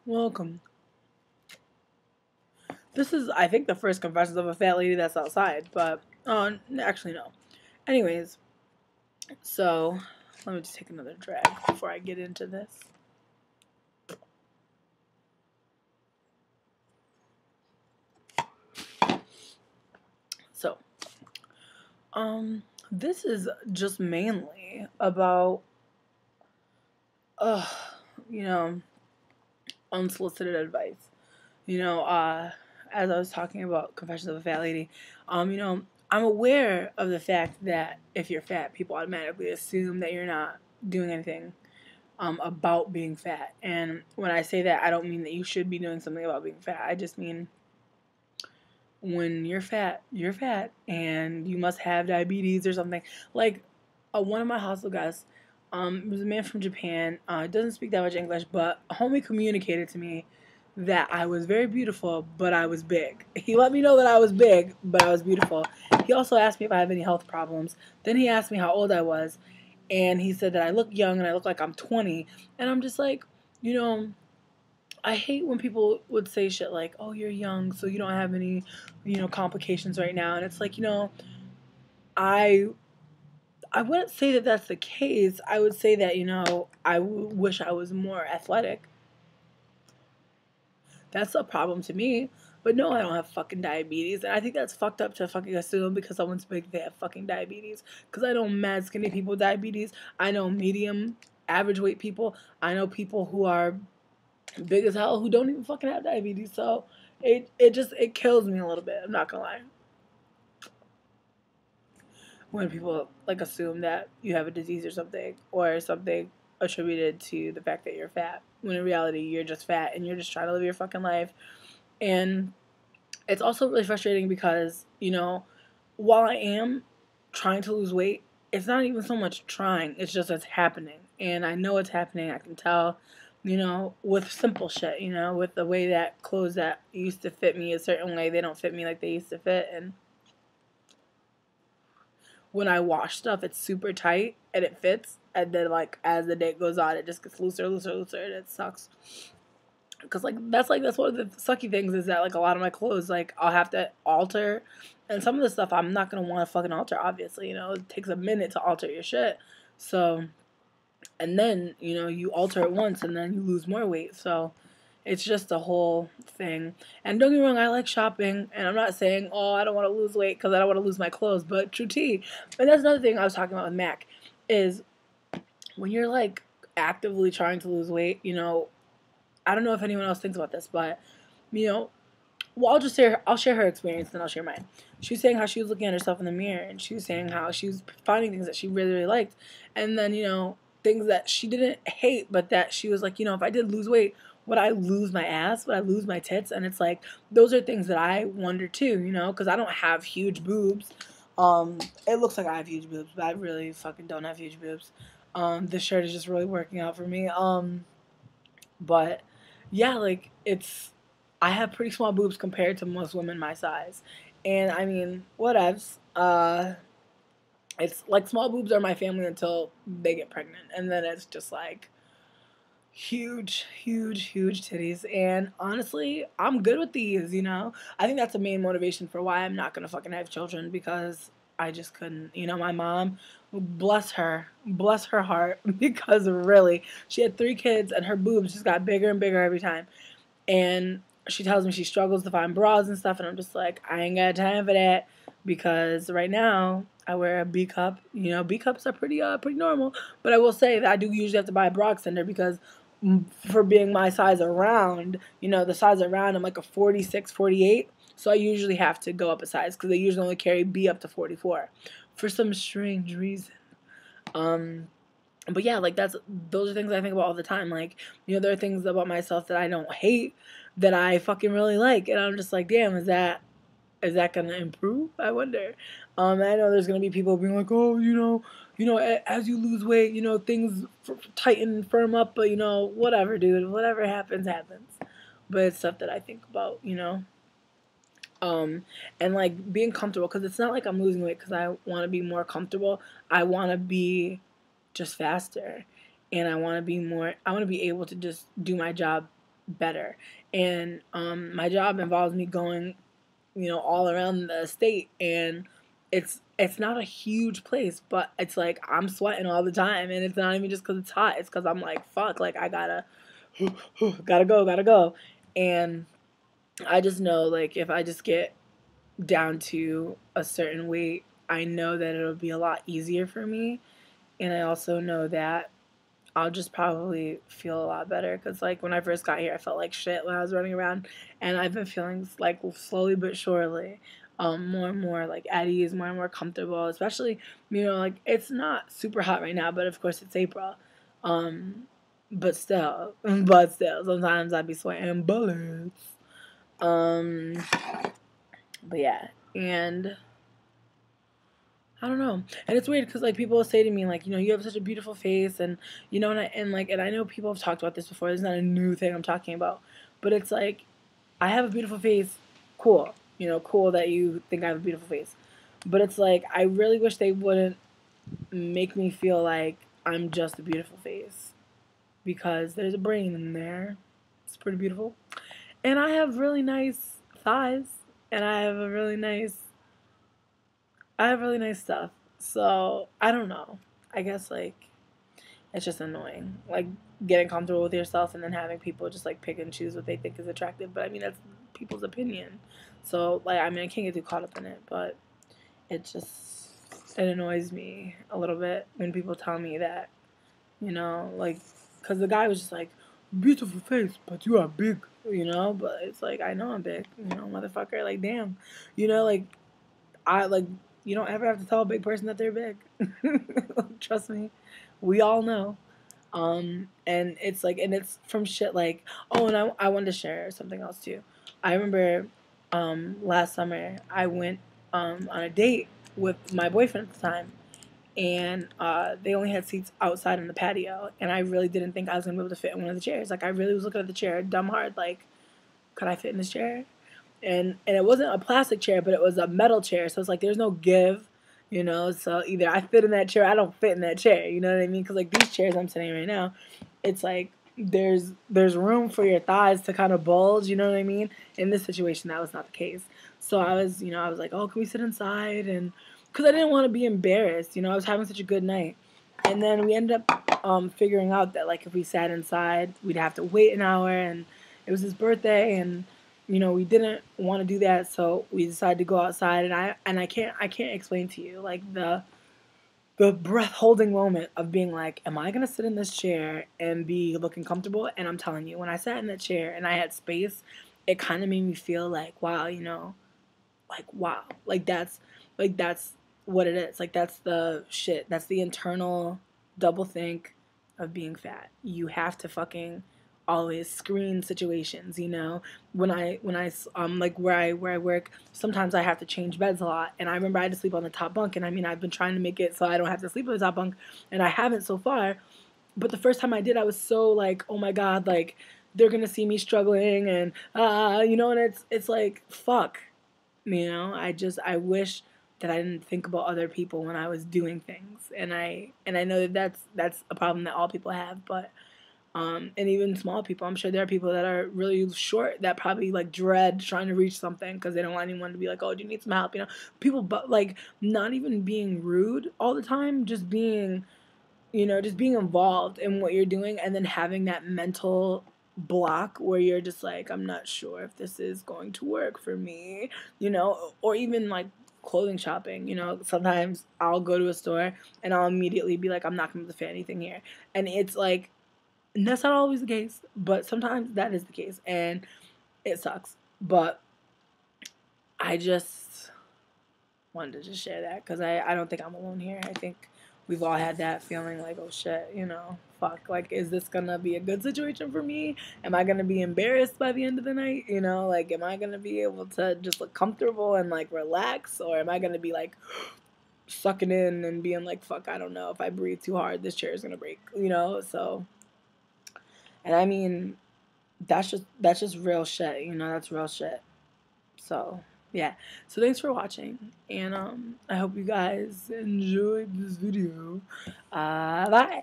Welcome. This is, I think, the first confessions of a fat lady that's outside, but actually no. Anyways, so let me just take another drag before I get into this. So, this is just mainly about, uh, you know, unsolicited advice. You know, as I was talking about confessions of a fat lady, I'm aware of the fact that if you're fat, people automatically assume that you're not doing anything about being fat. And when I say that, I don't mean that you should be doing something about being fat. I just mean when you're fat, and you must have diabetes or something. Like one of my hostel guys, was a man from Japan. Doesn't speak that much English, but a homie communicated to me that I was very beautiful, but I was big. He let me know that I was big, but I was beautiful. He also asked me if I have any health problems. Then he asked me how old I was, and he said that I look young and I look like I'm 20. And I'm just like, you know, I hate when people would say shit like, "Oh, you're young, so you don't have any, complications right now." And it's like, I I wouldn't say that that's the case. I would say that, I wish I was more athletic. That's a problem to me. But no, I don't have fucking diabetes. And I think that's fucked up to fucking assume because someone's big they have fucking diabetes. Because I know mad skinny people with diabetes. I know medium, average weight people. I know people who are big as hell who don't even fucking have diabetes. So it kills me a little bit. I'm not gonna lie. When people like assume that you have a disease or something attributed to the fact that you're fat, when in reality you're just fat and you're just trying to live your fucking life. And it's also really frustrating because, while I am trying to lose weight, it's not even so much trying, it's just it's happening. And I know it's happening. I can tell, with simple shit, with the way that clothes that used to fit me a certain way, they don't fit me like they used to fit. And when I wash stuff, it's super tight and it fits. And then, like, as the day goes on, it just gets looser, looser, looser, and it sucks. Because, that's one of the sucky things is that, like, a lot of my clothes, like, I'll have to alter. And some of the stuff I'm not going to want to fucking alter, obviously. It takes a minute to alter your shit. So, and then, you alter it once and then you lose more weight. So, it's just a whole thing. And don't get me wrong, I like shopping. And I'm not saying, oh, I don't want to lose weight because I don't want to lose my clothes. But true tea. And that's another thing I was talking about with Mac is when you're like actively trying to lose weight, I don't know if anyone else thinks about this, but, you know, well, I'll share her experience, then I'll share mine. She was saying how she was looking at herself in the mirror, and she was saying how she was finding things that she really, really liked. And then, things that she didn't hate, but that she was like, if I did lose weight, would I lose my ass? Would I lose my tits? And it's like, those are things that I wonder too, because I don't have huge boobs. It looks like I have huge boobs, but I really fucking don't have huge boobs. This shirt is just really working out for me. But yeah, like I have pretty small boobs compared to most women my size. And I mean, whatevs. It's like small boobs are my family until they get pregnant. And then it's just like huge, huge, huge titties. And honestly, I'm good with these. I think that's the main motivation for why I'm not gonna fucking have children because I just couldn't. My mom, bless her heart, because really, she had 3 kids and her boobs just got bigger and bigger every time. And she tells me she struggles to find bras and stuff, and I'm just like, I ain't got time for that because right now I wear a B cup. B cups are pretty normal, but I will say that I do usually have to buy a bra extender because for being my size around, the size around, I'm like a 46, 48. So I usually have to go up a size because they usually only carry B up to 44 for some strange reason. But yeah, like those are things I think about all the time. Like, there are things about myself that I don't hate that I fucking really like, and I'm just like, damn, is that gonna improve? I wonder. I know there's gonna be people being like, oh, as you lose weight, things tighten, firm up, but whatever, dude, whatever happens, happens. But it's stuff that I think about. And like being comfortable, because it's not like I'm losing weight because I want to be more comfortable. I want to be just faster, and I want to be able to just do my job better. And my job involves me going, all around the state, and it's not a huge place, but it's like I'm sweating all the time, and it's not even just because it's hot. It's because I'm like, fuck, like I gotta go, and I just know, like, if I just get down to a certain weight, I know that it'll be a lot easier for me, and I also know that I'll just probably feel a lot better because, like, when I first got here, I felt like shit when I was running around, and I've been feeling like slowly but surely, more and more like at ease, more and more comfortable. Especially, like it's not super hot right now, but of course it's April, but still, sometimes I'd be sweating bullets. But yeah, and I don't know. And it's weird because, like, people will say to me, like, you have such a beautiful face, and and I know people have talked about this before. This is not a new thing I'm talking about, but it's like I have a beautiful face. Cool, cool that you think I have a beautiful face, but it's like I really wish they wouldn't make me feel like I'm just a beautiful face, because there's a brain in there. It's pretty beautiful, and I have really nice thighs, and I have really nice stuff. So I don't know. I guess, like, it's just annoying, like, getting comfortable with yourself and then having people just like pick and choose what they think is attractive. But I mean, that's people's opinion. So, like, I mean, I can't get too caught up in it, but it annoys me a little bit when people tell me that, like, because the guy was just like, beautiful face, but you are big, but it's like, I know I'm big, motherfucker, like, damn, like, I like, you don't ever have to tell a big person that they're big. Trust me, we all know. And it's like, and it's from shit like, oh, and I wanted to share something else too. I remember, last summer I went on a date with my boyfriend at the time, and they only had seats outside on the patio, and I really didn't think I was gonna be able to fit in one of the chairs. Like, I really was looking at the chair, dumb hard, like, could I fit in this chair? And it wasn't a plastic chair, but it was a metal chair. So it's like there's no give, So either I fit in that chair, I don't fit in that chair. You know what I mean? Because, like, these chairs I'm sitting in right now, it's like there's room for your thighs to kind of bulge. You know what I mean? In this situation, that was not the case. So I was like, oh, can we sit inside? And because I didn't want to be embarrassed. I was having such a good night. And then we ended up figuring out that, like, if we sat inside, we'd have to wait an hour, and it was his birthday, and we didn't want to do that, so we decided to go outside. And I can't explain to you, like, the breath holding moment of being like, am I gonna sit in this chair and be looking comfortable? And I'm telling you, when I sat in that chair and I had space, it kind of made me feel like, wow, like, wow, that's what it is. Like, that's the shit. That's the internal double think of being fat. You have to fucking always screen situations. When I like, where I work, sometimes I have to change beds a lot, and I remember I had to sleep on the top bunk, and I mean, I've been trying to make it so I don't have to sleep on the top bunk, and I haven't so far. But the first time I did, I was so like, oh my god, like, they're gonna see me struggling, and and it's like, fuck. I wish that I didn't think about other people when I was doing things, and I know that that's a problem that all people have, but and even small people, I'm sure there are people that are really short that probably, like, dread trying to reach something because they don't want anyone to be like, oh, do you need some help? People, but, like, not even being rude all the time, just being involved in what you're doing, and then having that mental block where you're just like, I'm not sure if this is going to work for me, or even, like, clothing shopping. Sometimes I'll go to a store and I'll immediately be like, I'm not going to fit anything here. And it's like, and that's not always the case, but sometimes that is the case, and it sucks. But I just wanted to just share that because I don't think I'm alone here. I think we've all had that feeling like, oh shit, fuck, like, is this gonna be a good situation for me? Am I gonna be embarrassed by the end of the night? Like, am I gonna be able to just look comfortable and, like, relax, or am I gonna be, like, sucking in and being like, fuck, I don't know, if I breathe too hard, this chair is gonna break, so. And I mean, that's just real shit, that's real shit. So, yeah. So thanks for watching, and I hope you guys enjoyed this video. Bye.